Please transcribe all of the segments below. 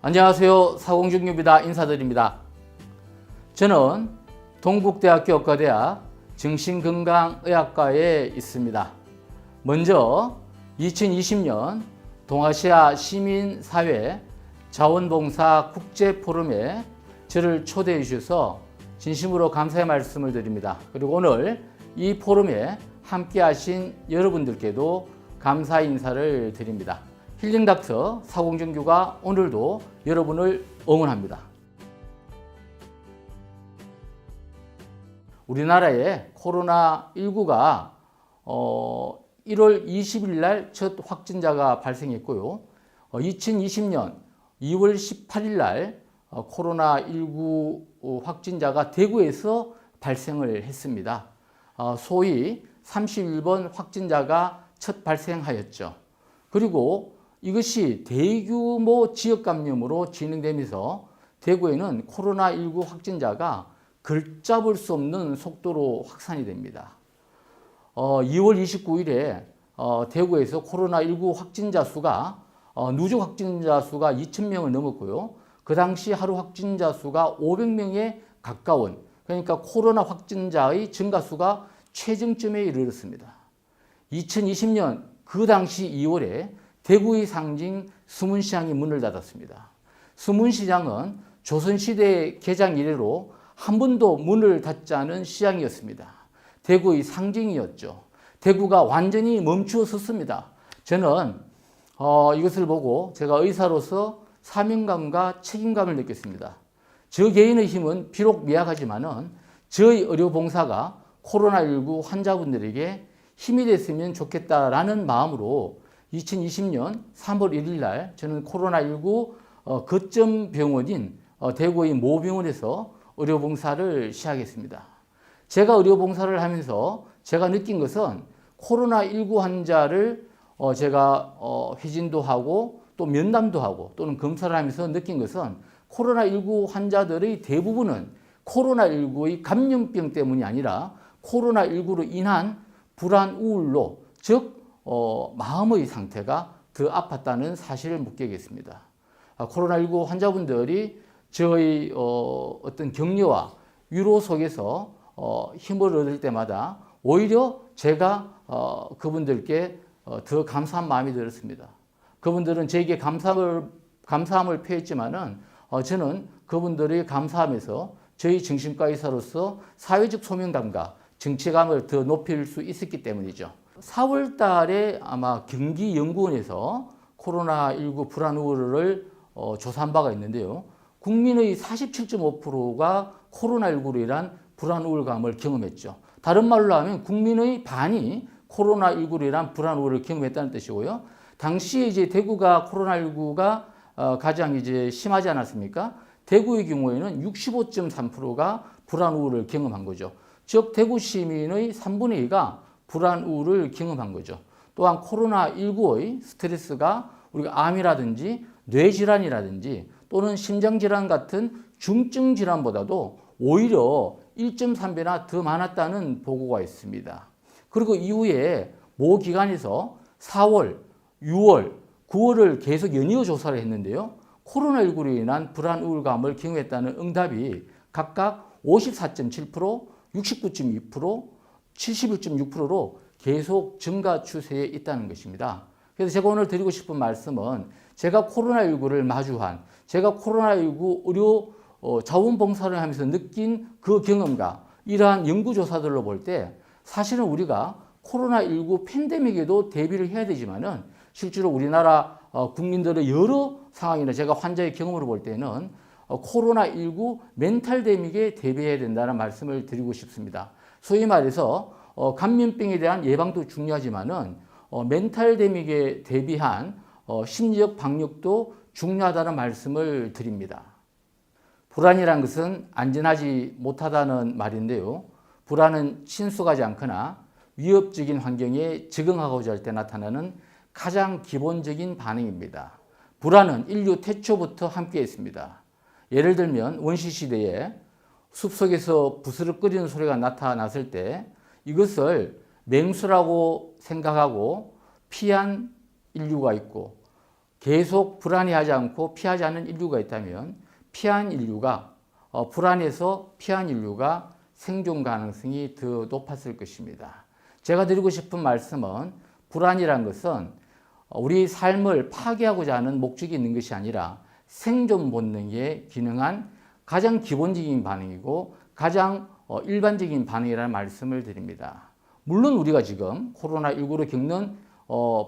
안녕하세요. 사공중유입니다. 인사드립니다. 저는 동국대학교 의과대학 정신건강의학과에 있습니다. 먼저 2020년 동아시아 시민사회 자원봉사 국제포럼에 저를 초대해 주셔서 진심으로 감사의 말씀을 드립니다. 그리고 오늘 이 포럼에 함께 하신 여러분들께도 감사 인사를 드립니다. 힐링닥터 사공정규가 오늘도 여러분을 응원합니다. 우리나라에 코로나19가 1월 20일 날 첫 확진자가 발생했고요. 2020년 2월 18일 날 코로나19 확진자가 대구에서 발생을 했습니다. 소위 31번 확진자가 첫 발생하였죠. 그리고 이것이 대규모 지역 감염으로 진행되면서 대구에는 코로나19 확진자가 걷잡을 수 없는 속도로 확산이 됩니다. 2월 29일에 대구에서 코로나19 확진자 수가 누적 확진자 수가 2,000명을 넘었고요. 그 당시 하루 확진자 수가 500명에 가까운, 그러니까 코로나 확진자의 증가 수가 최정점에 이르렀습니다. 2020년 그 당시 2월에 대구의 상징 수문시장이 문을 닫았습니다. 수문시장은 조선시대 개장 이래로 한 번도 문을 닫지 않은 시장이었습니다. 대구의 상징이었죠. 대구가 완전히 멈추어 섰습니다. 저는 이것을 보고 제가 의사로서 사명감과 책임감을 느꼈습니다. 저 개인의 힘은 비록 미약하지만은 저의 의료봉사가 코로나19 환자분들에게 힘이 됐으면 좋겠다라는 마음으로 2020년 3월 1일 날 저는 코로나19 거점 병원인 대구의 모병원에서 의료봉사를 시작했습니다. 제가 의료봉사를 하면서 제가 느낀 것은 코로나19 환자를 제가 회진도 하고 또 면담도 하고 또는 검사를 하면서 느낀 것은 코로나19 환자들의 대부분은 코로나19의 감염병 때문이 아니라 코로나19로 인한 불안, 우울로, 즉 마음의 상태가 더 아팠다는 사실을 목격했습니다. 코로나19 환자분들이 저의 어떤 격려와 위로 속에서 힘을 얻을 때마다 오히려 제가 그분들께 더 감사한 마음이 들었습니다. 그분들은 제게 감사함을 표했지만은 저는 그분들이 감사하면서 저희 정신과 의사로서 사회적 소명감과 정체감을 더 높일 수 있었기 때문이죠. 4월 달에 아마 경기연구원에서 코로나19 불안 우려를 조사한 바가 있는데요. 국민의 47.5%가 코로나19로 인한 불안 우울감을 경험했죠. 다른 말로 하면 국민의 반이 코로나19로 인한 불안 우울을 경험했다는 뜻이고요. 당시에 이제 대구가 코로나19가 가장 이제 심하지 않았습니까? 대구의 경우에는 65.3%가 불안 우울을 경험한 거죠. 즉 대구 시민의 3분의 2가 불안 우울을 경험한 거죠. 또한 코로나19의 스트레스가 우리가 암이라든지 뇌질환이라든지 또는 심장질환 같은 중증 질환보다도 오히려 1.3배나 더 많았다는 보고가 있습니다. 그리고 이후에 모 기관에서 4월, 6월, 9월을 계속 연이어 조사를 했는데요. 코로나19로 인한 불안 우울감을 경험했다는 응답이 각각 54.7%, 69.2%, 71.6%로 계속 증가 추세에 있다는 것입니다. 그래서 제가 오늘 드리고 싶은 말씀은 제가 코로나19를 마주한, 제가 코로나19 의료 자원봉사를 하면서 느낀 그 경험과 이러한 연구조사들로 볼 때 사실은 우리가 코로나19 팬데믹에도 대비를 해야 되지만은 실제로 우리나라 국민들의 여러 상황이나 제가 환자의 경험으로 볼 때는 코로나19 멘탈데믹에 대비해야 된다는 말씀을 드리고 싶습니다. 소위 말해서 감염병에 대한 예방도 중요하지만은 멘탈데믹에 대비한 심리적 방역도 중요하다는 말씀을 드립니다. 불안이란 것은 안전하지 못하다는 말인데요. 불안은 친숙하지 않거나 위협적인 환경에 적응하고자 할 때 나타나는 가장 기본적인 반응입니다. 불안은 인류 태초부터 함께 했습니다. 예를 들면 원시시대에 숲속에서 부스럭거리는 소리가 나타났을 때 이것을 맹수라고 생각하고 피한 인류가 있고 계속 불안해하지 않고 피하지 않는 인류가 있다면 피한 인류가 불안해서 피한 인류가 생존 가능성이 더 높았을 것입니다. 제가 드리고 싶은 말씀은 불안이란 것은 우리 삶을 파괴하고자 하는 목적이 있는 것이 아니라 생존 본능에 기능한 가장 기본적인 반응이고 가장 일반적인 반응이라는 말씀을 드립니다. 물론 우리가 지금 코로나19로 겪는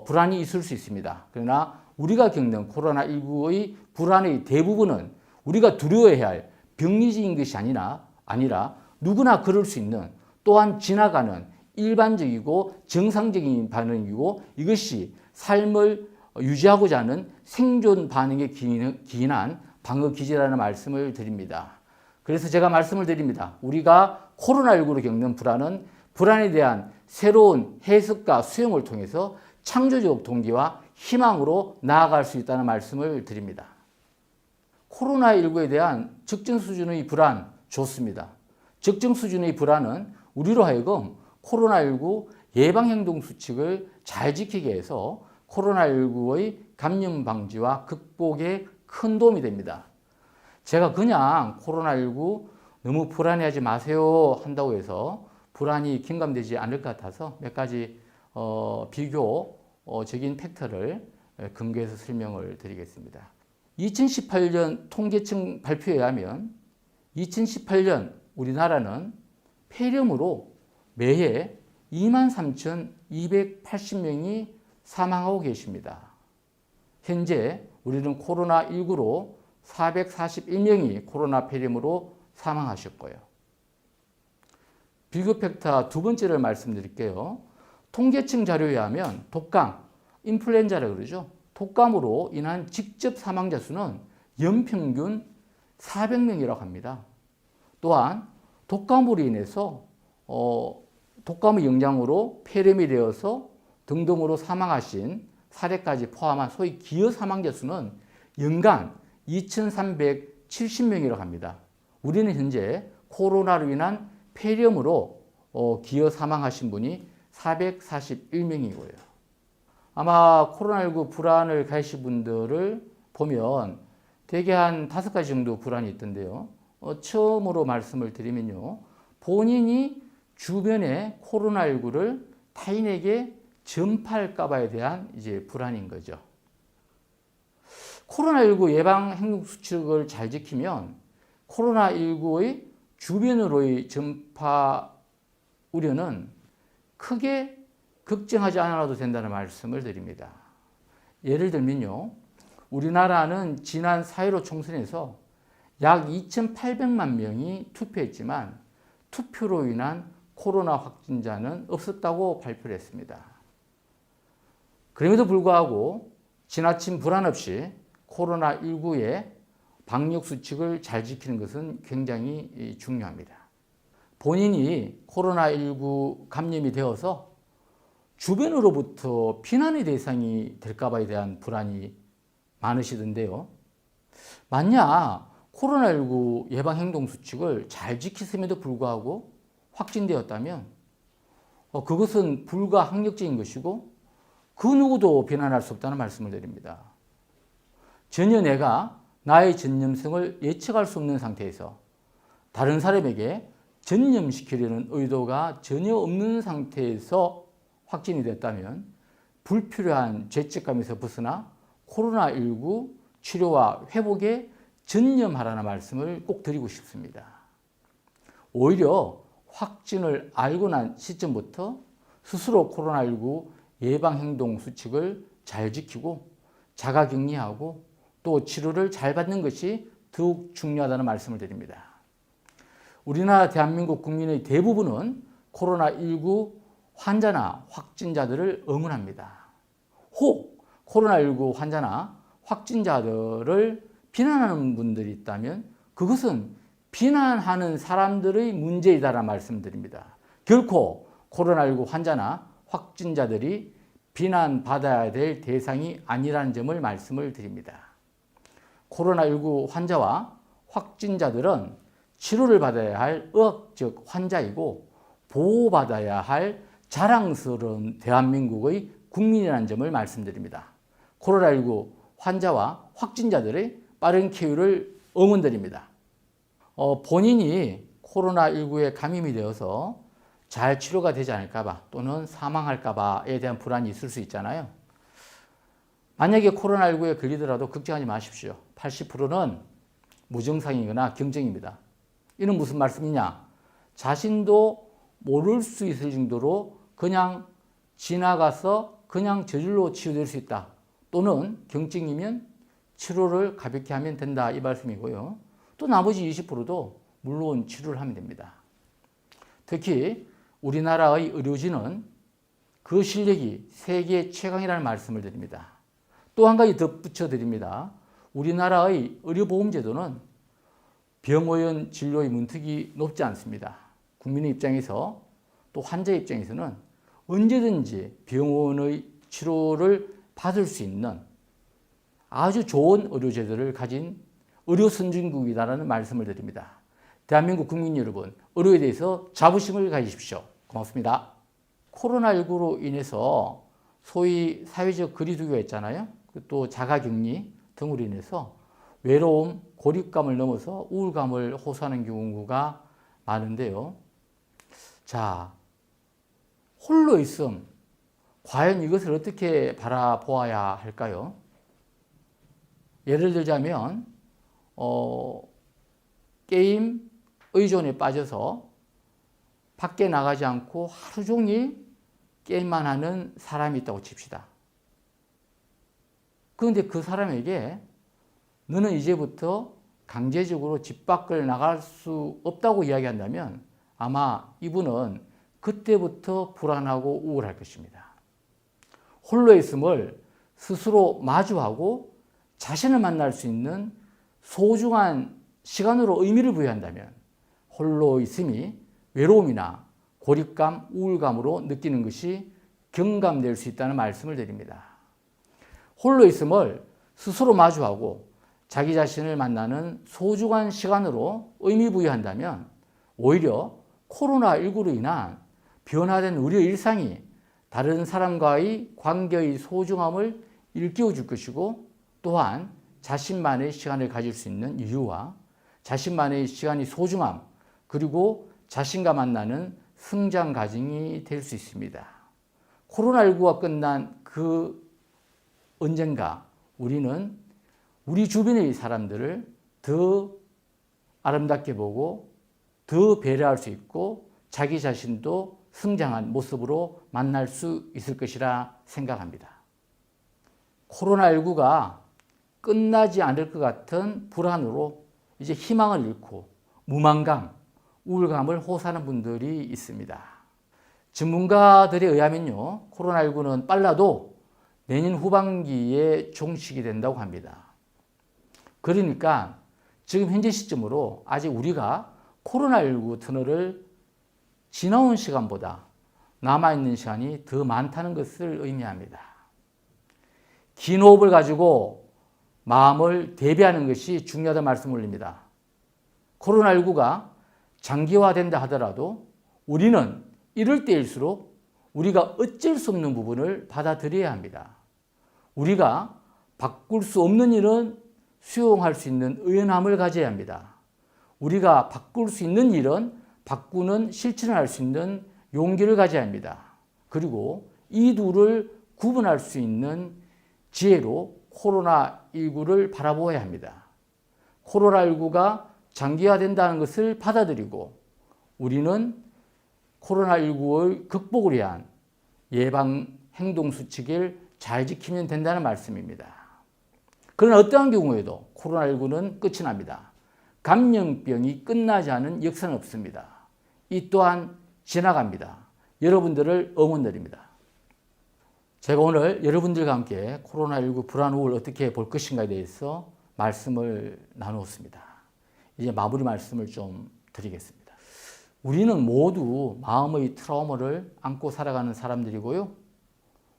불안이 있을 수 있습니다. 그러나 우리가 겪는 코로나19의 불안의 대부분은 우리가 두려워해야 할 병리적인 것이 아니라 누구나 그럴 수 있는 또한 지나가는 일반적이고 정상적인 반응이고 이것이 삶을 유지하고자 하는 생존 반응에 기인한 방어 기제라는 말씀을 드립니다. 그래서 제가 말씀을 드립니다. 우리가 코로나19로 겪는 불안에 대한 새로운 해석과 수용을 통해서 창조적 동기와 희망으로 나아갈 수 있다는 말씀을 드립니다. 코로나19에 대한 적정 수준의 불안 좋습니다. 적정 수준의 불안은 우리로 하여금 코로나19 예방행동 수칙을 잘 지키게 해서 코로나19의 감염 방지와 극복에 큰 도움이 됩니다. 제가 그냥 코로나19 너무 불안해하지 마세요 한다고 해서 불안이 경감되지 않을 것 같아서 몇 가지 비교적인 팩트를 근거해서 설명을 드리겠습니다. 2018년 통계청 발표에 의하면 2018년 우리나라는 폐렴으로 매해 23,280명이 사망하고 계십니다. 현재 우리는 코로나19로 441명이 코로나 폐렴으로 사망하셨고요. 비교 팩터 두 번째를 말씀드릴게요. 통계청 자료에 의하면 독감, 인플루엔자라고 그러죠. 독감으로 인한 직접 사망자 수는 연평균 400명이라고 합니다. 또한 독감으로 인해서 독감의 영향으로 폐렴이 되어서 등등으로 사망하신 사례까지 포함한 소위 기여 사망자 수는 연간 2,370명이라고 합니다. 우리는 현재 코로나로 인한 폐렴으로 기여 사망하신 분이 441명이고요. 아마 코로나19 불안을 가지신 분들을 보면 대개 한 5가지 정도 불안이 있던데요. 처음으로 말씀을 드리면요. 본인이 주변에 코로나19를 타인에게 전파할까 봐에 대한 불안인 거죠. 코로나19 예방 행동 수칙을 잘 지키면 코로나19의 주변으로의 전파 우려는 크게 걱정하지 않아도 된다는 말씀을 드립니다. 예를 들면요. 우리나라는 지난 4.15 총선에서 약 2,800만 명이 투표했지만 투표로 인한 코로나 확진자는 없었다고 발표를 했습니다. 그럼에도 불구하고 지나친 불안 없이 코로나19의 방역 수칙을 잘 지키는 것은 굉장히 중요합니다. 본인이 코로나19 감염이 되어서 주변으로부터 비난의 대상이 될까 봐에 대한 불안이 많으시던데요. 만약 코로나19 예방행동수칙을 잘 지켰음에도 불구하고 확진되었다면 그것은 불가항력적인 것이고 그 누구도 비난할 수 없다는 말씀을 드립니다. 전혀 내가 나의 전염성을 예측할 수 없는 상태에서 다른 사람에게 전염시키려는 의도가 전혀 없는 상태에서 확진이 됐다면 불필요한 죄책감에서 벗어나 코로나19 치료와 회복에 전념하라는 말씀을 꼭 드리고 싶습니다. 오히려 확진을 알고 난 시점부터 스스로 코로나19 예방행동 수칙을 잘 지키고 자가격리하고 또 치료를 잘 받는 것이 더욱 중요하다는 말씀을 드립니다. 우리나라 대한민국 국민의 대부분은 코로나19 환자나 확진자들을 응원합니다. 혹 코로나19 환자나 확진자들을 비난하는 분들이 있다면 그것은 비난하는 사람들의 문제이다라는 말씀드립니다. 결코 코로나19 환자나 확진자들이 비난받아야 될 대상이 아니라는 점을 말씀을 드립니다. 코로나19 환자와 확진자들은 치료를 받아야 할 의학적 환자이고 보호받아야 할 자랑스러운 대한민국의 국민이라는 점을 말씀드립니다. 코로나19 환자와 확진자들의 빠른 쾌유를 응원드립니다. 본인이 코로나19에 감염이 되어서 잘 치료가 되지 않을까봐 또는 사망할까봐에 대한 불안이 있을 수 있잖아요. 만약에 코로나19에 걸리더라도 걱정하지 마십시오. 80%는 무증상이거나 경증입니다. 이는 무슨 말씀이냐? 자신도 모를 수 있을 정도로 그냥 지나가서 그냥 저절로 치유될 수 있다. 또는 경증이면 치료를 가볍게 하면 된다. 이 말씀이고요. 또 나머지 20%도 물론 치료를 하면 됩니다. 특히 우리나라의 의료진은 그 실력이 세계 최강이라는 말씀을 드립니다. 또 한 가지 덧붙여 드립니다. 우리나라의 의료보험제도는 병원의 진료의 문턱이 높지 않습니다. 국민의 입장에서 또 환자 입장에서는 언제든지 병원의 치료를 받을 수 있는 아주 좋은 의료제도를 가진 의료선진국이다라는 말씀을 드립니다. 대한민국 국민 여러분, 의료에 대해서 자부심을 가지십시오. 고맙습니다. 코로나19로 인해서 소위 사회적 거리두기가 있잖아요. 또 자가격리 등으로 인해서 외로움, 고립감을 넘어서 우울감을 호소하는 경우가 많은데요. 자, 홀로 있음. 과연 이것을 어떻게 바라보아야 할까요? 예를 들자면 게임 의존에 빠져서 밖에 나가지 않고 하루 종일 게임만 하는 사람이 있다고 칩시다. 그런데 그 사람에게 너는 이제부터 강제적으로 집 밖을 나갈 수 없다고 이야기한다면 아마 이분은 그때부터 불안하고 우울할 것입니다. 홀로 있음을 스스로 마주하고 자신을 만날 수 있는 소중한 시간으로 의미를 부여한다면 홀로 있음이 외로움이나 고립감, 우울감으로 느끼는 것이 경감될 수 있다는 말씀을 드립니다. 홀로 있음을 스스로 마주하고 자기 자신을 만나는 소중한 시간으로 의미 부여한다면 오히려 코로나19로 인한 변화된 우리의 일상이 다른 사람과의 관계의 소중함을 일깨워 줄 것이고 또한 자신만의 시간을 가질 수 있는 이유와 자신만의 시간이 소중함 그리고 자신과 만나는 성장 과정이 될 수 있습니다. 코로나19가 끝난 그 언젠가 우리는 우리 주변의 사람들을 더 아름답게 보고 더 배려할 수 있고 자기 자신도 성장한 모습으로 만날 수 있을 것이라 생각합니다. 코로나19가 끝나지 않을 것 같은 불안으로 이제 희망을 잃고 무망감, 우울감을 호소하는 분들이 있습니다. 전문가들에 의하면요, 코로나19는 빨라도 내년 후반기에 종식이 된다고 합니다. 그러니까 지금 현재 시점으로 아직 우리가 코로나19 터널을 지나온 시간보다 남아있는 시간이 더 많다는 것을 의미합니다. 긴 호흡을 가지고 마음을 대비하는 것이 중요하다는 말씀을 올립니다. 코로나19가 장기화된다 하더라도 우리는 이럴 때일수록 우리가 어쩔 수 없는 부분을 받아들여야 합니다. 우리가 바꿀 수 없는 일은 수용할 수 있는 의연함을 가져야 합니다. 우리가 바꿀 수 있는 일은 바꾸는 실천을 할 수 있는 용기를 가져야 합니다. 그리고 이 둘을 구분할 수 있는 지혜로 코로나19를 바라보아야 합니다. 코로나19가 장기화된다는 것을 받아들이고 우리는 코로나19의 극복을 위한 예방 행동 수칙을 잘 지키면 된다는 말씀입니다. 그러나 어떠한 경우에도 코로나19는 끝이 납니다. 감염병이 끝나지 않은 역사는 없습니다. 이 또한 지나갑니다. 여러분들을 응원드립니다. 제가 오늘 여러분들과 함께 코로나19 불안 우울 어떻게 볼 것인가에 대해서 말씀을 나누었습니다. 이제 마무리 말씀을 좀 드리겠습니다. 우리는 모두 마음의 트라우마를 안고 살아가는 사람들이고요.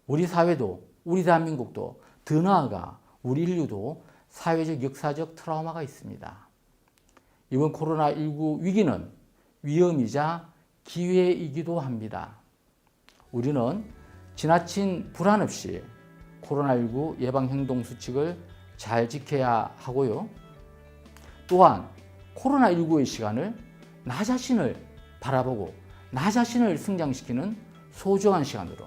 우리 사회도, 우리 대한민국도, 더 나아가 우리 인류도 사회적, 역사적 트라우마가 있습니다. 이번 코로나19 위기는 위험이자 기회이기도 합니다. 우리는 지나친 불안 없이 코로나19 예방행동 수칙을 잘 지켜야 하고요. 또한 코로나19의 시간을 나 자신을 바라보고 나 자신을 성장시키는 소중한 시간으로,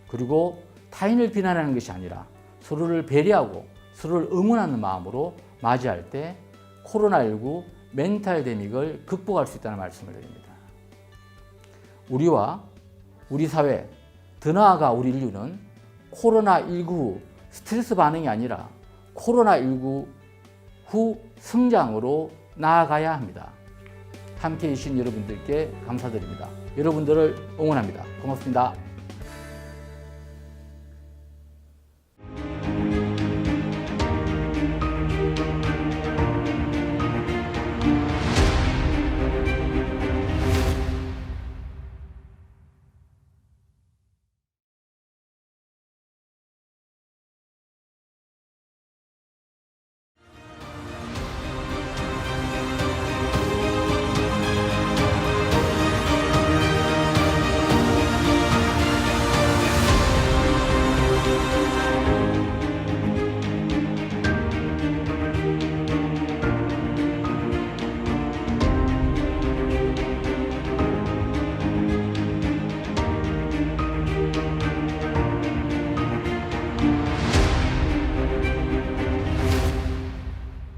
그리고 타인을 비난하는 것이 아니라 서로를 배려하고 서로를 응원하는 마음으로 맞이할 때 코로나19 멘탈 데믹을 극복할 수 있다는 말씀을 드립니다. 우리와 우리 사회, 더 나아가 우리 인류는 코로나19 스트레스 반응이 아니라 코로나19 후 성장으로 나아가야 합니다. 함께해 주신 여러분들께 감사드립니다. 여러분들을 응원합니다. 고맙습니다.